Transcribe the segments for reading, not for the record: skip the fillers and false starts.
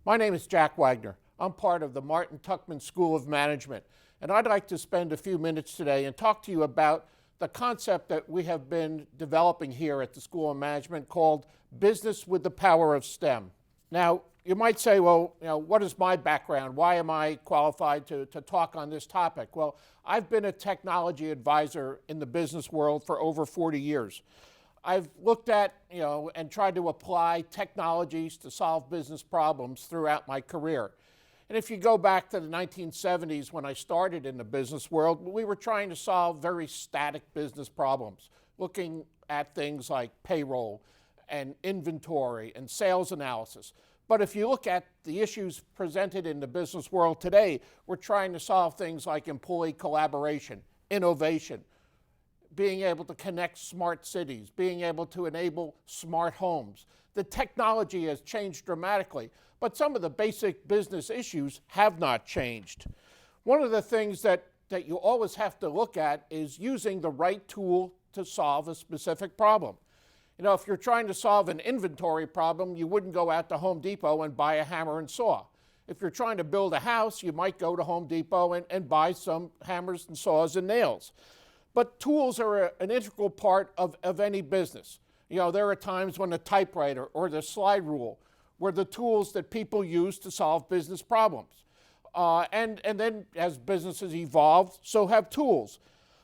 My name is Jack Wagner. I'm part of the Martin Tuchman School of Management, and I'd like to spend a few minutes today and talk to you about the concept that we have been developing here at the School of Management called Business with the Power of STEM. Now, you might say, well, what is my background? Why am I qualified to talk on this topic? Well, I've been a technology advisor in the business world for over 40 years. I've looked at, and tried to apply technologies to solve business problems throughout my career. And if you go back to the 1970s when I started in the business world, we were trying to solve very static business problems, looking at things like payroll and inventory and sales analysis. But if you look at the issues presented in the business world today, we're trying to solve things like employee collaboration, innovation, being able to connect smart cities, being able to enable smart homes. The technology has changed dramatically, but some of the basic business issues have not changed. One of the things that you always have to look at is using the right tool to solve a specific problem. If you're trying to solve an inventory problem, you wouldn't go out to Home Depot and buy a hammer and saw. If you're trying to build a house, you might go to Home Depot and buy some hammers and saws and nails. But tools are an integral part of any business. There are times when the typewriter or the slide rule were the tools that people use to solve business problems. And then as businesses evolved, so have tools.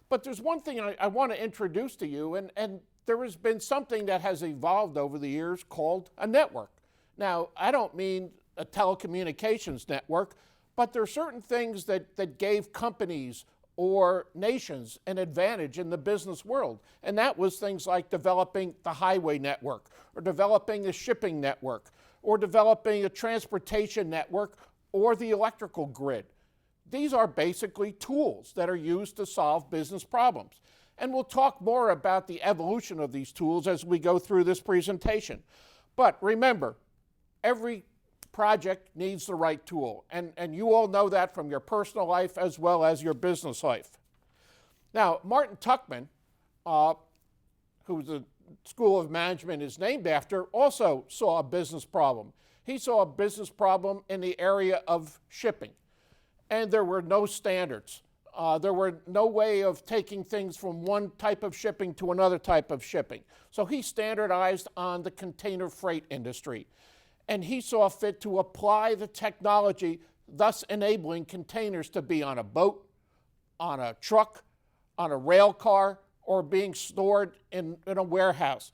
But there's one thing I want to introduce to you, and there has been something that has evolved over the years called a network. Now, I don't mean a telecommunications network, but there are certain things that gave companies or nations an advantage in the business world. And that was things like developing the highway network, or developing the shipping network, or developing a transportation network, or the electrical grid. These are basically tools that are used to solve business problems. And we'll talk more about the evolution of these tools as we go through this presentation. But remember, every project needs the right tool, and you all know that from your personal life as well as your business life. Now, Martin Tuchman, who the School of Management is named after, also saw a business problem. He saw a business problem in the area of shipping, and there were no standards. There were no way of taking things from one type of shipping to another type of shipping. So he standardized on the container freight industry. And he saw fit to apply the technology, thus enabling containers to be on a boat, on a truck, on a rail car, or being stored in a warehouse.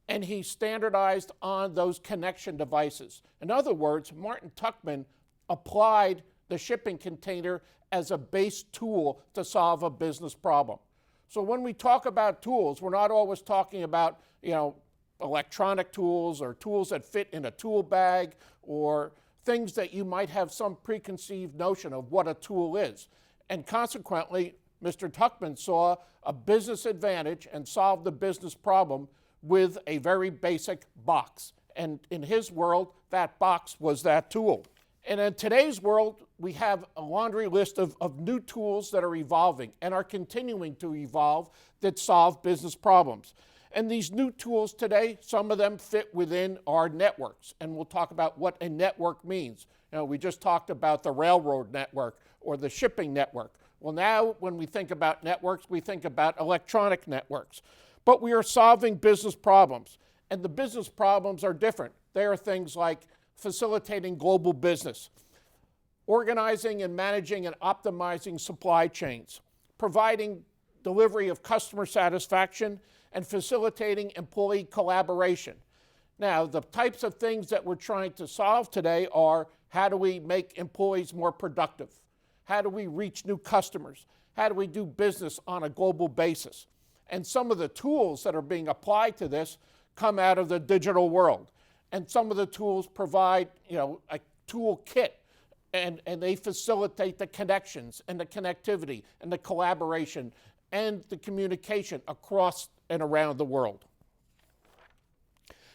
And he standardized on those connection devices. In other words, Martin Tuchman applied the shipping container as a base tool to solve a business problem. So when we talk about tools, we're not always talking about, electronic tools or tools that fit in a tool bag or things that you might have some preconceived notion of what a tool is. And consequently, Mr. Tuchman saw a business advantage and solved a business problem with a very basic box. And in his world, that box was that tool. And in today's world, we have a laundry list of new tools that are evolving and are continuing to evolve that solve business problems. And these new tools today, some of them fit within our networks. And we'll talk about what a network means. We just talked about the railroad network or the shipping network. Well, now when we think about networks, we think about electronic networks. But we are solving business problems. And the business problems are different. They are things like facilitating global business, organizing and managing and optimizing supply chains, providing delivery of customer satisfaction, and facilitating employee collaboration. Now, the types of things that we're trying to solve today are: how do we make employees more productive? How do we reach new customers? How do we do business on a global basis? And some of the tools that are being applied to this come out of the digital world. And some of the tools provide, a tool kit, and they facilitate the connections and the connectivity and the collaboration and the communication across and around the world.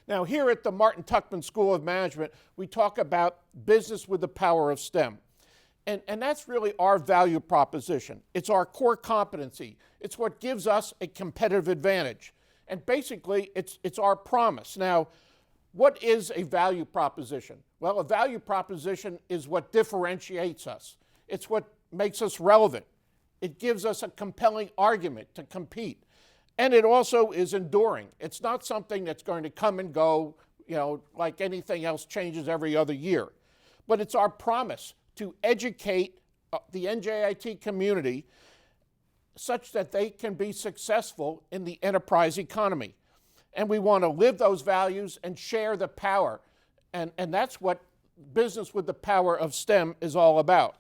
Now, here at the Martin Tuchman School of Management, we talk about business with the power of STEM. And that's really our value proposition. It's our core competency. It's what gives us a competitive advantage. And basically, it's our promise. Now, What is a value proposition? Well, a value proposition is what differentiates us. It's what makes us relevant. It gives us a compelling argument to compete. And it also is enduring. It's not something that's going to come and go, like anything else changes every other year. But it's our promise to educate the NJIT community such that they can be successful in the enterprise economy. And we want to live those values and share the power. And that's what Business with the Power of STEM is all about.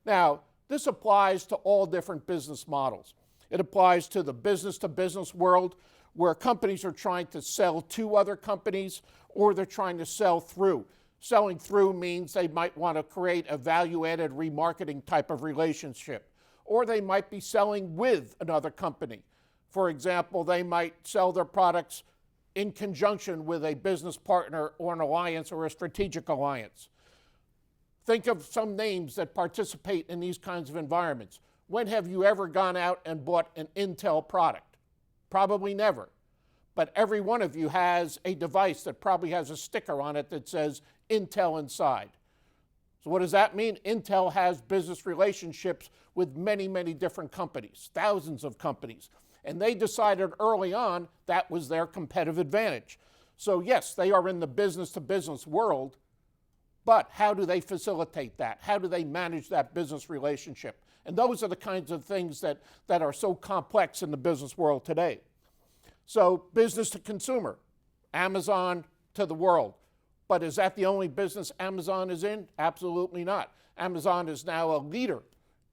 Now, this applies to all different business models. It applies to the business-to-business world, where companies are trying to sell to other companies, or they're trying to sell through. Selling through means they might want to create a value-added remarketing type of relationship, or they might be selling with another company. For example, they might sell their products in conjunction with a business partner or an alliance or a strategic alliance. Think of some names that participate in these kinds of environments. When have you ever gone out and bought an Intel product? Probably never. But every one of you has a device that probably has a sticker on it that says Intel inside. So what does that mean? Intel has business relationships with many, many different companies, thousands of companies. And they decided early on that was their competitive advantage. So yes, they are in the business-to-business world, but how do they facilitate that? How do they manage that business relationship? And those are the kinds of things that are so complex in the business world today. So business to consumer, Amazon to the world. But is that the only business Amazon is in? Absolutely not. Amazon is now a leader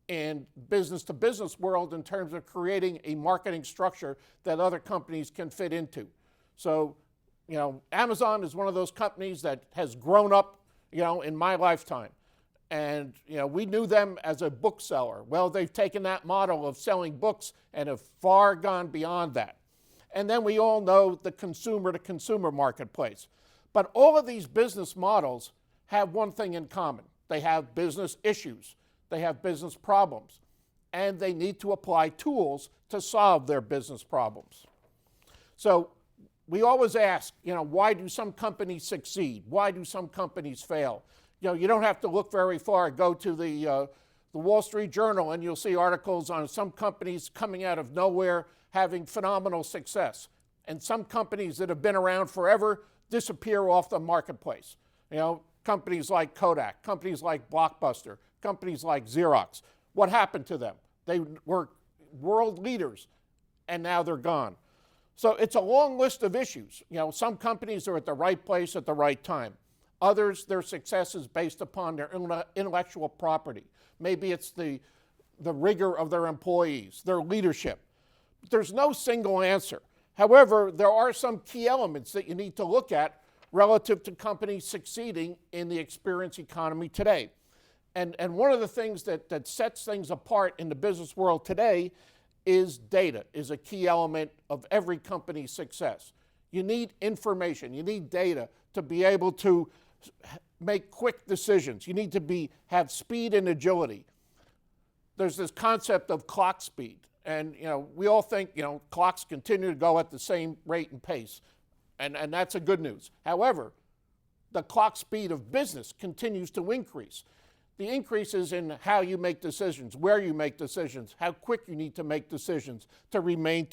in business-to-business world in terms of creating a marketing structure that other companies can fit into. So, Amazon is one of those companies that has grown up, in my lifetime. And, we knew them as a bookseller. Well, they've taken that model of selling books and have far gone beyond that. And then we all know the consumer-to-consumer marketplace. But all of these business models have one thing in common. They have business issues. They have business problems, and they need to apply tools to solve their business problems. So we always ask, why do some companies succeed? Why do some companies fail? You don't have to look very far. Go to the Wall Street Journal, and you'll see articles on some companies coming out of nowhere having phenomenal success, and some companies that have been around forever disappear off the marketplace. Companies like Kodak, companies like Blockbuster, companies like Xerox. What happened to them? They were world leaders, and now they're gone. So it's a long list of issues. Some companies are at the right place at the right time. Others, their success is based upon their intellectual property. Maybe it's the rigor of their employees, their leadership. There's no single answer. However, there are some key elements that you need to look at relative to companies succeeding in the experience economy today. And one of the things that sets things apart in the business world today is data, is a key element of every company's success. You need information, you need data to be able to make quick decisions. You need to have speed and agility. There's this concept of clock speed. And we all think clocks continue to go at the same rate and pace. And that's a good news. However, the clock speed of business continues to increase. The increase is in how you make decisions, where you make decisions, how quick you need to make decisions to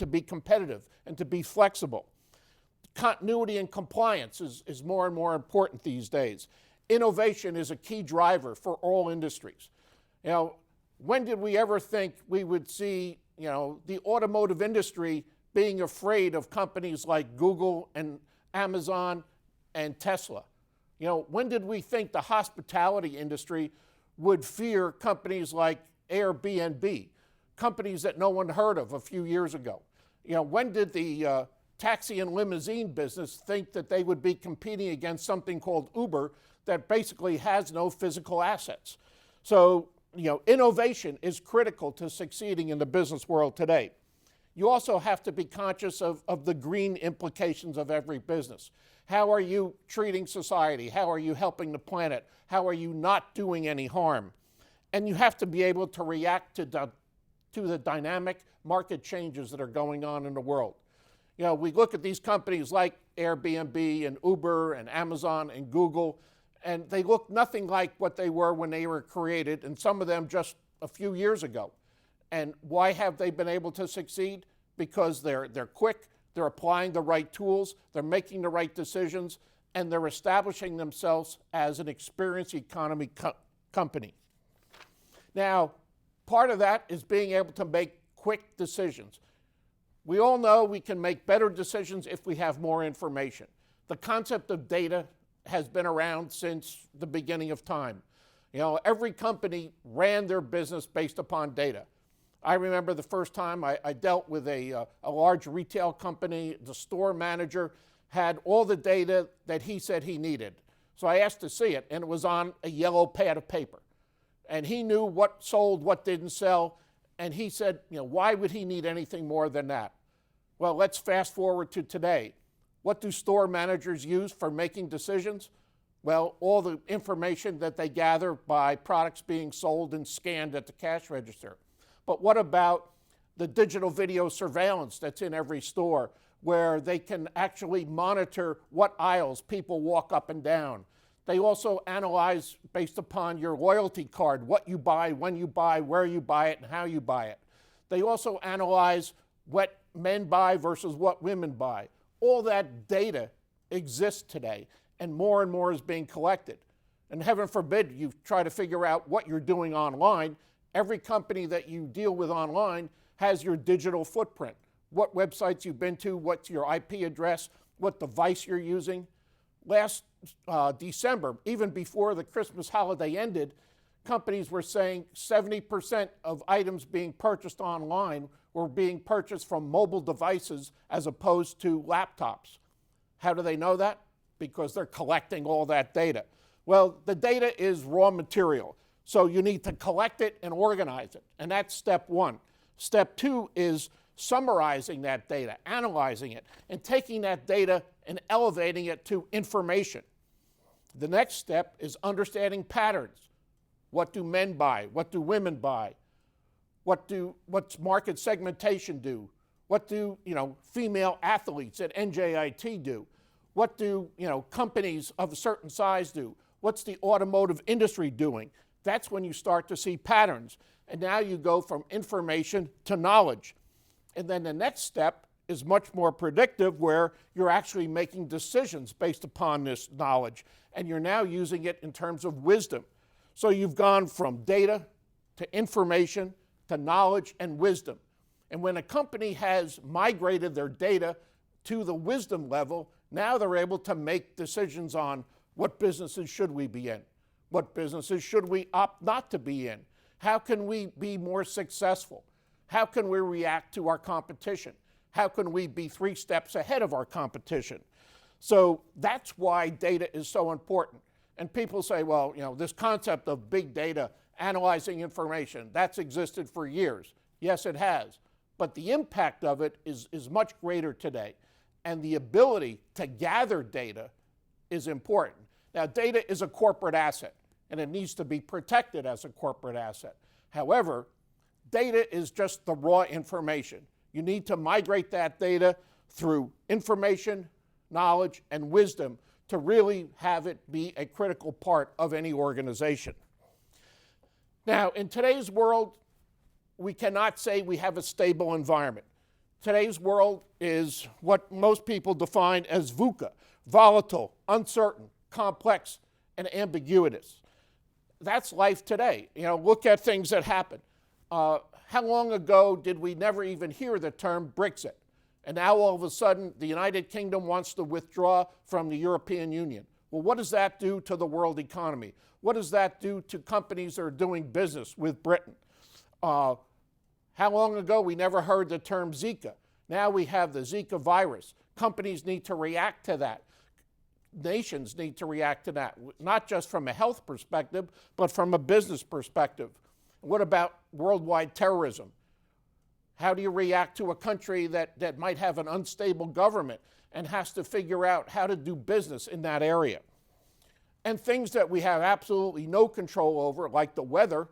be competitive and to be flexible. Continuity and compliance is more and more important these days. Innovation is a key driver for all industries. When did we ever think we would see, the automotive industry being afraid of companies like Google and Amazon and Tesla? When did we think the hospitality industry would fear companies like Airbnb, companies that no one heard of a few years ago? When did the taxi and limousine business think that they would be competing against something called Uber that basically has no physical assets? So, innovation is critical to succeeding in the business world today. You also have to be conscious of the green implications of every business. How are you treating society? How are you helping the planet? How are you not doing any harm? And you have to be able to react to the dynamic market changes that are going on in the world. We look at these companies like Airbnb and Uber and Amazon and Google, and they look nothing like what they were when they were created, and some of them just a few years ago. And why have they been able to succeed? Because they're quick, they're applying the right tools, they're making the right decisions, and they're establishing themselves as an experience economy company. Now, part of that is being able to make quick decisions. We all know we can make better decisions if we have more information. The concept of data has been around since the beginning of time. Every company ran their business based upon data. I remember the first time I dealt with a large retail company. The store manager had all the data that he said he needed. So I asked to see it, and it was on a yellow pad of paper. And he knew what sold, what didn't sell, and he said, why would he need anything more than that? Well, let's fast forward to today. What do store managers use for making decisions? Well, all the information that they gather by products being sold and scanned at the cash register. But what about the digital video surveillance that's in every store, where they can actually monitor what aisles people walk up and down? They also analyze, based upon your loyalty card, what you buy, when you buy, where you buy it, and how you buy it. They also analyze what men buy versus what women buy. All that data exists today, and more is being collected. And heaven forbid you try to figure out what you're doing online. Every company that you deal with online has your digital footprint. What websites you've been to, what's your IP address, what device you're using. Last December, even before the Christmas holiday ended, companies were saying 70% of items being purchased online were being purchased from mobile devices as opposed to laptops. How do they know that? Because they're collecting all that data. Well, the data is raw material, so you need to collect it and organize it, and that's step one. Step two is summarizing that data, analyzing it, and taking that data and elevating it to information. The next step is understanding patterns. What do men buy? What do women buy? What's market segmentation do? What do female athletes at NJIT do? What do companies of a certain size do? What's the automotive industry doing? That's when you start to see patterns. And now you go from information to knowledge. And then the next step is much more predictive, where you're actually making decisions based upon this knowledge. And you're now using it in terms of wisdom. So you've gone from data to information to knowledge and wisdom. And when a company has migrated their data to the wisdom level, now they're able to make decisions on what businesses should we be in, what businesses should we opt not to be in, how can we be more successful, how can we react to our competition, how can we be 3 steps ahead of our competition. So that's why data is so important. And people say, well, this concept of big data, analyzing information, that's existed for years. Yes, it has. But the impact of it is much greater today. And the ability to gather data is important. Now, data is a corporate asset, and it needs to be protected as a corporate asset. However, data is just the raw information. You need to migrate that data through information, knowledge, and wisdom to really have it be a critical part of any organization. Now, in today's world, we cannot say we have a stable environment. Today's world is what most people define as VUCA, volatile, uncertain, complex, and ambiguous. That's life today. Look at things that happen. How long ago did we never even hear the term Brexit? And now all of a sudden, the United Kingdom wants to withdraw from the European Union. Well, what does that do to the world economy? What does that do to companies that are doing business with Britain? How long ago we never heard the term Zika? Now we have the Zika virus. Companies need to react to that. Nations need to react to that, not just from a health perspective, but from a business perspective. What about worldwide terrorism? How do you react to a country that might have an unstable government and has to figure out how to do business in that area? And things that we have absolutely no control over, like the weather.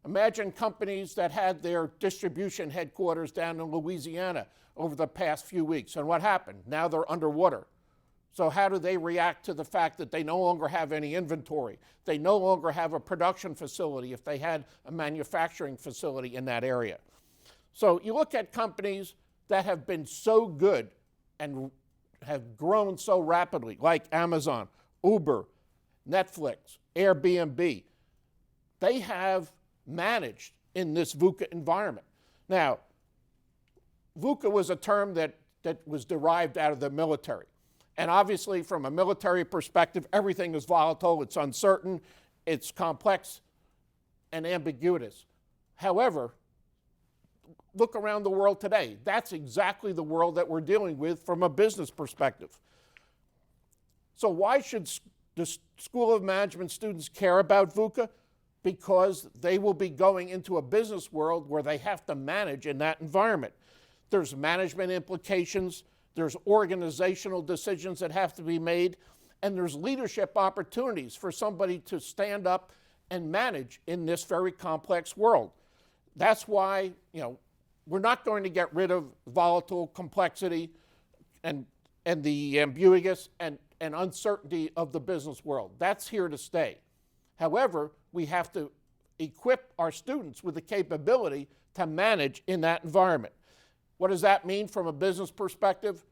Imagine companies that had their distribution headquarters down in Louisiana over the past few weeks. And what happened? Now they're underwater. So how do they react to the fact that they no longer have any inventory? They no longer have a production facility if they had a manufacturing facility in that area. So you look at companies that have been so good and have grown so rapidly, like Amazon, Uber, Netflix, Airbnb. They have managed in this VUCA environment. Now, VUCA was a term that was derived out of the military. And obviously, from a military perspective, everything is volatile, it's uncertain, it's complex, and ambiguous. However, look around the world today. That's exactly the world that we're dealing with from a business perspective. So why should the School of Management students care about VUCA? Because they will be going into a business world where they have to manage in that environment. There's management implications, there's organizational decisions that have to be made, and there's leadership opportunities for somebody to stand up and manage in this very complex world. That's why, we're not going to get rid of volatile complexity and the ambiguous and uncertainty of the business world. That's here to stay. However, we have to equip our students with the capability to manage in that environment. What does that mean from a business perspective?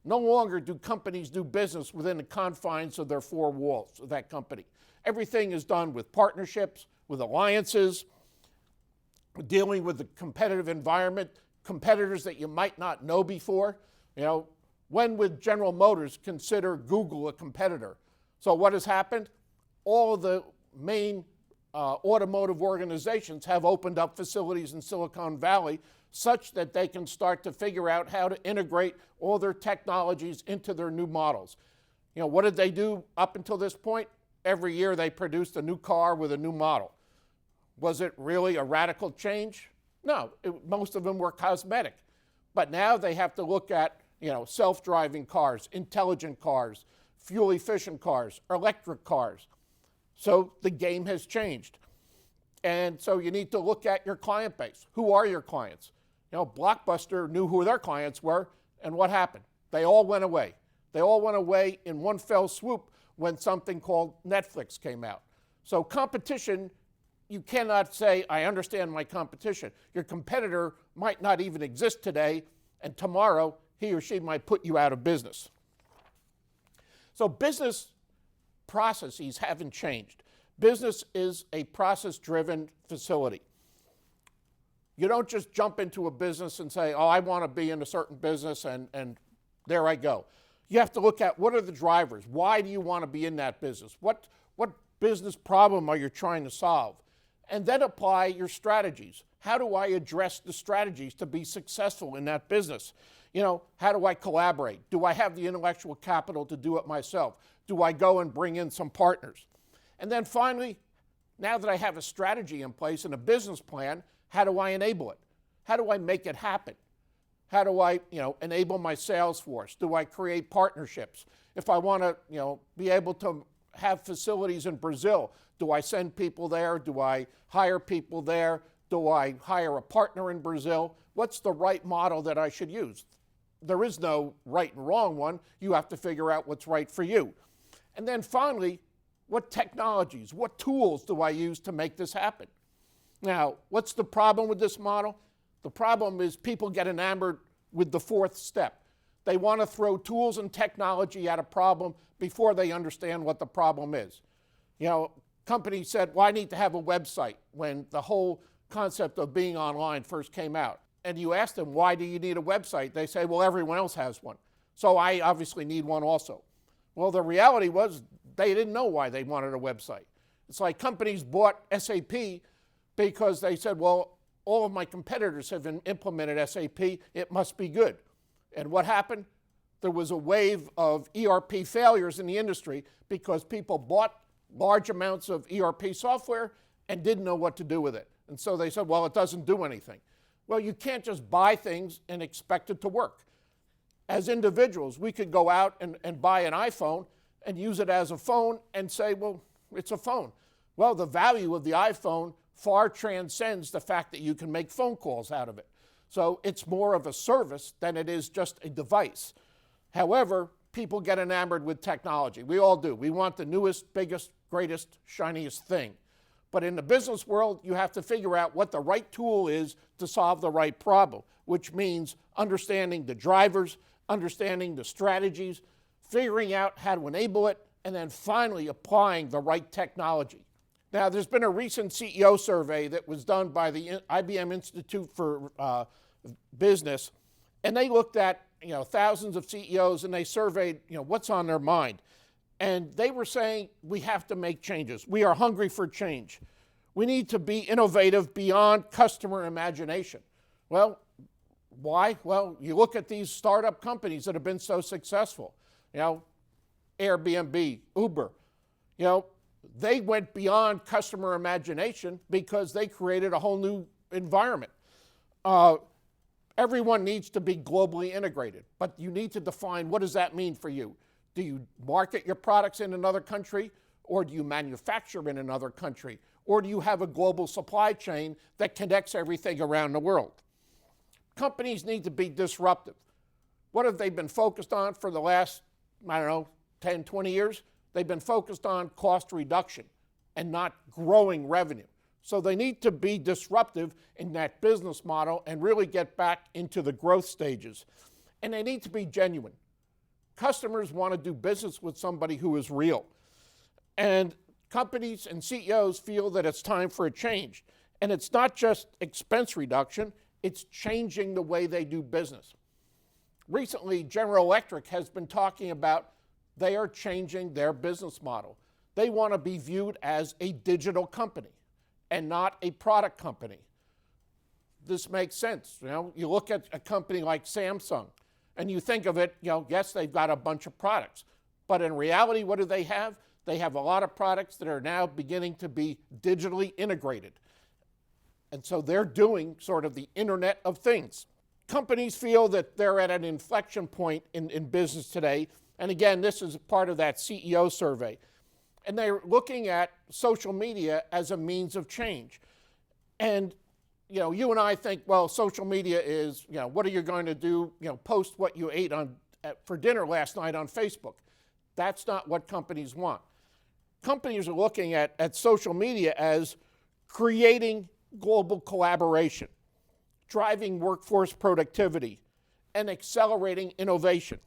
No longer do companies do business within the confines of their four walls of that company. Everything is done with partnerships, with alliances, dealing with the competitive environment, competitors that you might not know before. When would General Motors consider Google a competitor? So what has happened? All of the main automotive organizations have opened up facilities in Silicon Valley such that they can start to figure out how to integrate all their technologies into their new models. What did they do up until this point? Every year they produced a new car with a new model. Was it really a radical change? No, most of them were cosmetic. But now they have to look at self-driving cars, intelligent cars, fuel-efficient cars, electric cars. So the game has changed. And so you need to look at your client base. Who are your clients? Blockbuster knew who their clients were, and what happened? They all went away. They all went away in one fell swoop when something called Netflix came out. So competition, you cannot say, I understand my competition. Your competitor might not even exist today, and tomorrow he or she might put you out of business. So business processes haven't changed. Business is a process-driven facility. You don't just jump into a business and say, I want to be in a certain business and there I go. You have to look at what are the drivers? Why do you want to be in that business? What business problem are you trying to solve? And then apply your strategies. How do I address the strategies to be successful in that business? How do I collaborate? Do I have the intellectual capital to do it myself? Do I go and bring in some partners? And then finally, now that I have a strategy in place and a business plan, how do I enable it? How do I make it happen? How do I, enable my sales force? Do I create partnerships? If I want to, be able to have facilities in Brazil, do I send people there? Do I hire people there? Do I hire a partner in Brazil? What's the right model that I should use? There is no right and wrong one. You have to figure out what's right for you. And then finally, what technologies, what tools do I use to make this happen? Now, what's the problem with this model? The problem is people get enamored with the fourth step. They want to throw tools and technology at a problem before they understand what the problem is. Companies said, I need to have a website when the whole concept of being online first came out. And you ask them, why do you need a website? They say, well, everyone else has one. So I obviously need one also. Well, the reality was they didn't know why they wanted a website. It's like companies bought SAP because they said, well, all of my competitors have implemented SAP, it must be good. And what happened? There was a wave of ERP failures in the industry because people bought large amounts of ERP software and didn't know what to do with it. And so they said, well, it doesn't do anything. Well, you can't just buy things and expect it to work. As individuals, we could go out and buy an iPhone and use it as a phone and say, well, it's a phone. Well, the value of the iPhone far transcends the fact that you can make phone calls out of it. So it's more of a service than it is just a device. However, people get enamored with technology. We all do. We want the newest, biggest, greatest, shiniest thing. But in the business world, you have to figure out what the right tool is to solve the right problem, which means understanding the drivers, understanding the strategies, figuring out how to enable it, and then finally applying the right technology. Now, there's been a recent CEO survey that was done by the IBM Institute for Business, and they looked at thousands of CEOs, and they surveyed what's on their mind. And they were saying, we have to make changes. We are hungry for change. We need to be innovative beyond customer imagination. Well, why? Well, you look at these startup companies that have been so successful. Airbnb, Uber, they went beyond customer imagination because they created a whole new environment. Everyone needs to be globally integrated, but you need to define what does that mean for you. Do you market your products in another country, or do you manufacture in another country, or do you have a global supply chain that connects everything around the world? Companies need to be disruptive. What have they been focused on for the last, 10, 20 years? They've been focused on cost reduction and not growing revenue. So they need to be disruptive in that business model and really get back into the growth stages. And they need to be genuine. Customers want to do business with somebody who is real. And companies and CEOs feel that it's time for a change. And it's not just expense reduction, it's changing the way they do business. Recently, General Electric has been talking about they are changing their business model. They want to be viewed as a digital company and not a product company. This makes sense. You look at a company like Samsung and you think of it, yes, they've got a bunch of products, but in reality, what do they have? They have a lot of products that are now beginning to be digitally integrated. And so they're doing sort of the Internet of Things. Companies feel that they're at an inflection point in business today. And again, this is part of that CEO survey. And they're looking at social media as a means of change. And you and I think, well, social media is, what are you going to do? Post what you ate for dinner last night on Facebook. That's not what companies want. Companies are looking at social media as creating global collaboration, driving workforce productivity, and accelerating innovation.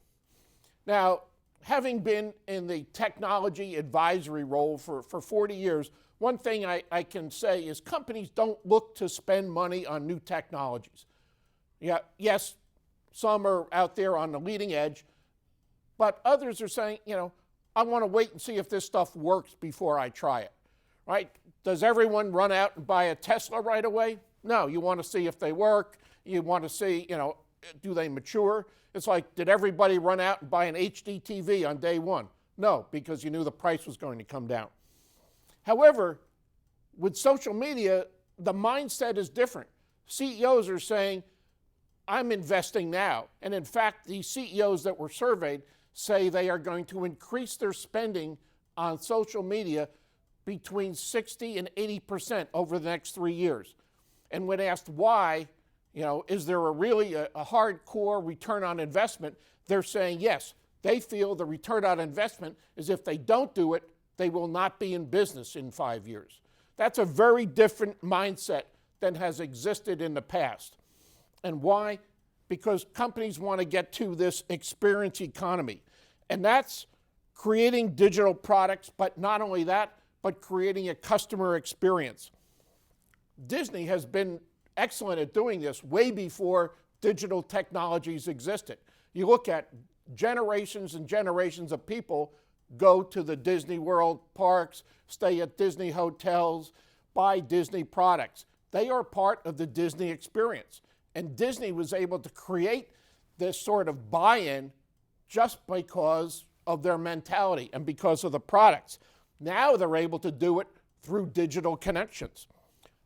Now, having been in the technology advisory role for 40 years, one thing I can say is companies don't look to spend money on new technologies. Yes, some are out there on the leading edge, but others are saying, I want to wait and see if this stuff works before I try it, right? Does everyone run out and buy a Tesla right away? No, you want to see if they work. You want to see, do they mature? It's like, did everybody run out and buy an HD TV on day one? No, because you knew the price was going to come down. However, with social media, the mindset is different. CEOs are saying, I'm investing now. And in fact, the CEOs that were surveyed say they are going to increase their spending on social media between 60 and 80% over the next 3 years. And when asked why, is there really a hardcore return on investment, they're saying yes. They feel the return on investment is if they don't do it, they will not be in business in 5 years. That's a very different mindset than has existed in the past. And why? Because companies want to get to this experience economy. And that's creating digital products, but not only that, but creating a customer experience. Disney has been excellent at doing this way before digital technologies existed. You look at generations and generations of people go to the Disney World parks, stay at Disney hotels, buy Disney products. They are part of the Disney experience. And Disney was able to create this sort of buy-in just because of their mentality and because of the products. Now they're able to do it through digital connections.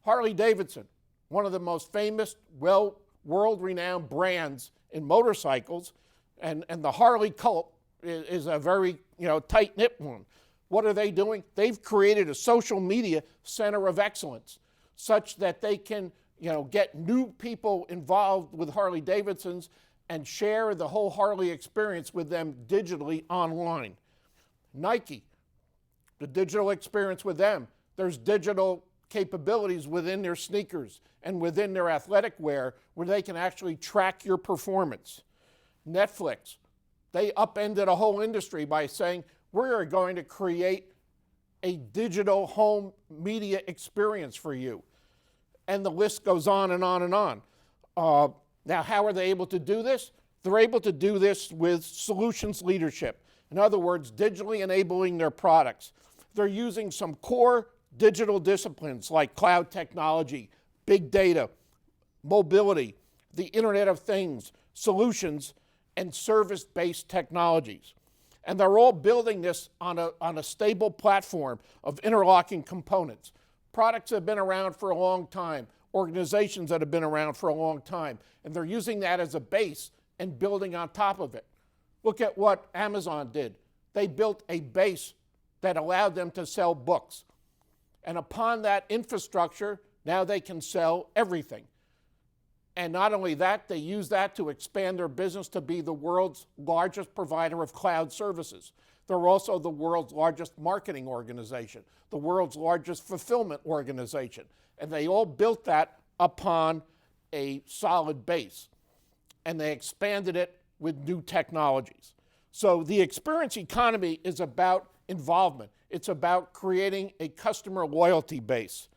Harley-Davidson, one of the most famous, world-renowned brands in motorcycles, and the Harley cult is a very tight-knit one. What are they doing? They've created a social media center of excellence. such that they can get new people involved with Harley Davidsons and share the whole Harley experience with them digitally online. Nike, the digital experience with them. There's digital capabilities within their sneakers and within their athletic wear where they can actually track your performance. Netflix, they upended a whole industry by saying, we're going to create a digital home media experience for you. And the list goes on and on and on. Now, how are they able to do this? They're able to do this with solutions leadership. In other words, digitally enabling their products. They're using some core digital disciplines like cloud technology, big data, mobility, the Internet of Things, solutions, and service-based technologies. And they're all building this on a stable platform of interlocking components. Products that have been around for a long time, organizations that have been around for a long time, and they're using that as a base and building on top of it. Look at what Amazon did. They built a base that allowed them to sell books. And upon that infrastructure, now they can sell everything. And not only that, they use that to expand their business to be the world's largest provider of cloud services. They're also the world's largest marketing organization, the world's largest fulfillment organization. And they all built that upon a solid base. And they expanded it with new technologies. So the experience economy is about involvement. It's about creating a customer loyalty base.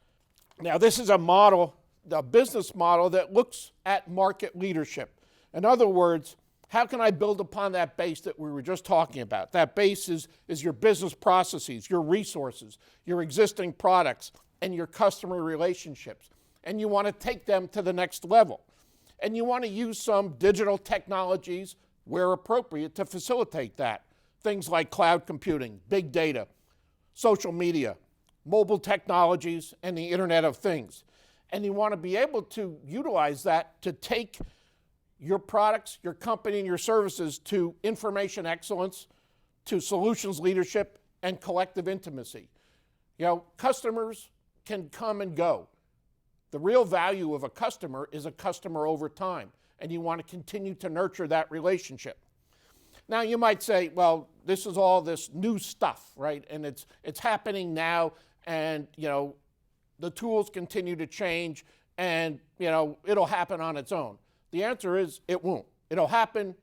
Now, this is a model, a business model that looks at market leadership. In other words, how can I build upon that base that we were just talking about? That base is your business processes, your resources, your existing products, and your customer relationships. And you want to take them to the next level. And you want to use some digital technologies where appropriate to facilitate that. Things like cloud computing, big data, social media, mobile technologies, and the Internet of Things. And you want to be able to utilize that to take your products, your company, and your services to information excellence, to solutions leadership, and collective intimacy. Customers can come and go. The real value of a customer is a customer over time, and you want to continue to nurture that relationship. Now, you might say, well, this is all this new stuff, right? And it's happening now, and, the tools continue to change, and, it'll happen on its own. The answer is it won't. It'll happen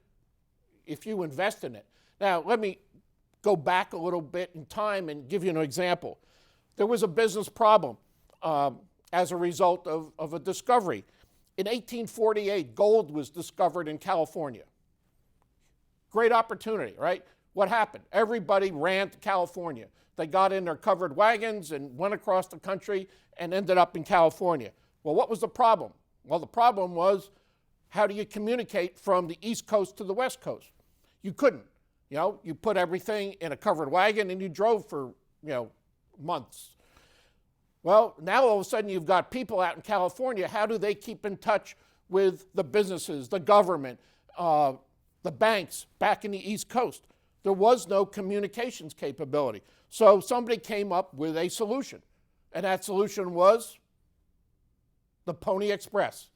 if you invest in it. Now, let me go back a little bit in time and give you an example. There was a business problem as a result of a discovery. In 1848, gold was discovered in California. Great opportunity, right? What happened? Everybody ran to California. They got in their covered wagons and went across the country and ended up in California. Well, what was the problem? Well, the problem was, how do you communicate from the East Coast to the West Coast? You couldn't. You put everything in a covered wagon and you drove for, months. Well, now all of a sudden you've got people out in California. How do they keep in touch with the businesses, the government, the banks back in the East Coast? There was no communications capability. So somebody came up with a solution. And that solution was the Pony Express.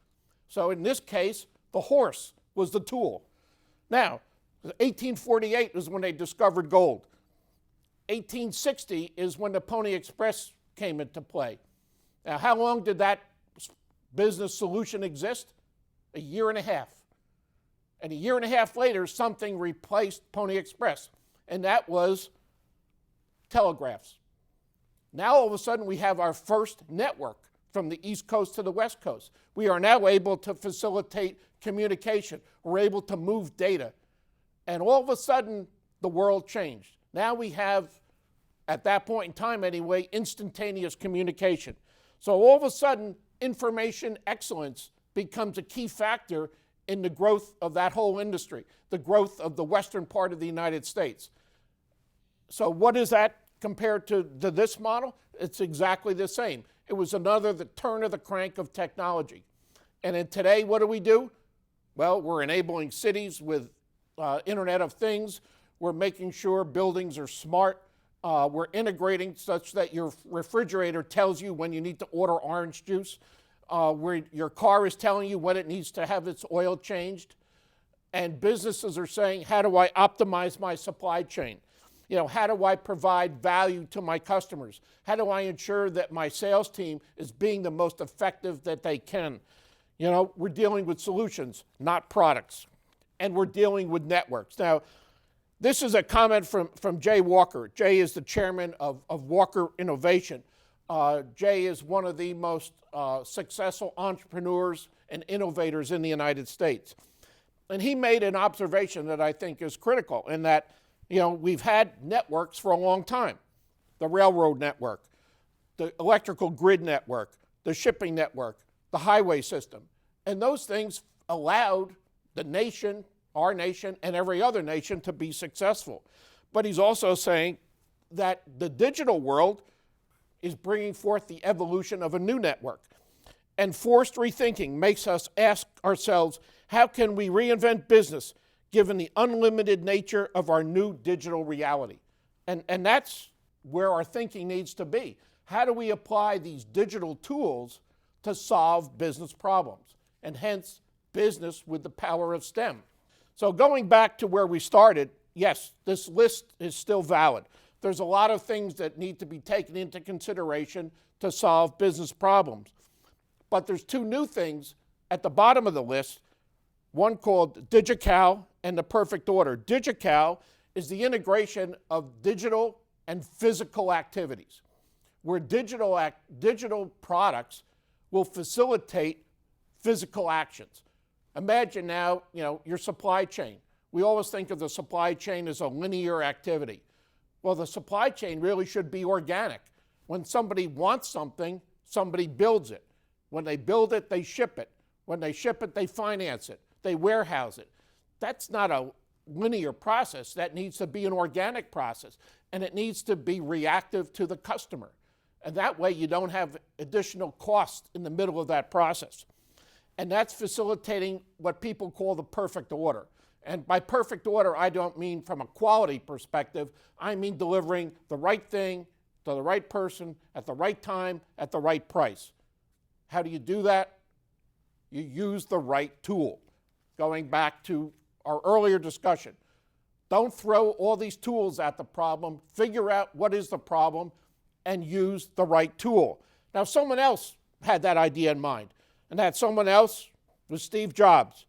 So in this case, the horse was the tool. Now, 1848 is when they discovered gold. 1860 is when the Pony Express came into play. Now, how long did that business solution exist? A year and a half. And a year and a half later, something replaced Pony Express, and that was telegraphs. Now, all of a sudden, we have our first network from the East Coast to the West Coast. We are now able to facilitate communication. We're able to move data. And all of a sudden, the world changed. Now we have, at that point in time anyway, instantaneous communication. So all of a sudden, information excellence becomes a key factor in the growth of that whole industry, the growth of the western part of the United States. So what is that compared to this model? It's exactly the same. It was the turn of the crank of technology. And then today, what do? Well, we're enabling cities with Internet of Things. We're making sure buildings are smart. We're integrating such that your refrigerator tells you when you need to order orange juice, where your car is telling you when it needs to have its oil changed. And businesses are saying, how do I optimize my supply chain? How do I provide value to my customers? How do I ensure that my sales team is being the most effective that they can? We're dealing with solutions, not products. And we're dealing with networks. Now, this is a comment from Jay Walker. Jay is the chairman of Walker Innovation. Jay is one of the most successful entrepreneurs and innovators in the United States. And he made an observation that I think is critical in that, we've had networks for a long time. The railroad network, the electrical grid network, the shipping network, the highway system. And those things allowed the nation, our nation, and every other nation to be successful. But he's also saying that the digital world is bringing forth the evolution of a new network. And forced rethinking makes us ask ourselves, how can we reinvent business given the unlimited nature of our new digital reality? And that's where our thinking needs to be. How do we apply these digital tools to solve business problems? And hence, business with the power of STEM. So going back to where we started, yes, this list is still valid. There's a lot of things that need to be taken into consideration to solve business problems. But there's two new things at the bottom of the list, one called DigiCal and the perfect order. DigiCal is the integration of digital and physical activities, where digital products will facilitate physical actions. Imagine now, your supply chain. We always think of the supply chain as a linear activity. Well, the supply chain really should be organic. When somebody wants something, somebody builds it. When they build it, they ship it. When they ship it, they finance it. They warehouse it. That's not a linear process. That needs to be an organic process. And it needs to be reactive to the customer. And that way you don't have additional costs in the middle of that process. And that's facilitating what people call the perfect order. And by perfect order, I don't mean from a quality perspective. I mean delivering the right thing to the right person at the right time at the right price. How do you do that? You use the right tool. Going back to our earlier discussion, don't throw all these tools at the problem. Figure out what is the problem and use the right tool. Now, someone else had that idea in mind, and that someone else was Steve Jobs,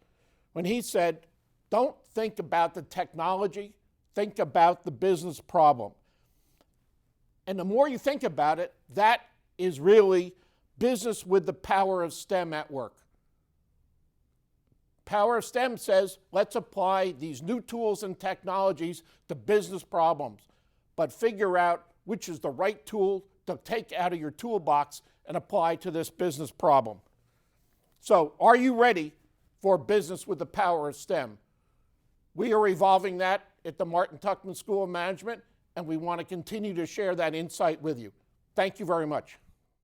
when he said, don't think about the technology, think about the business problem. And the more you think about it, that is really business with the power of STEM at work. Power of STEM says, let's apply these new tools and technologies to business problems, but figure out which is the right tool to take out of your toolbox and apply to this business problem. So, are you ready for business with the power of STEM? We are evolving that at the Martin Tuchman School of Management, and we want to continue to share that insight with you. Thank you very much.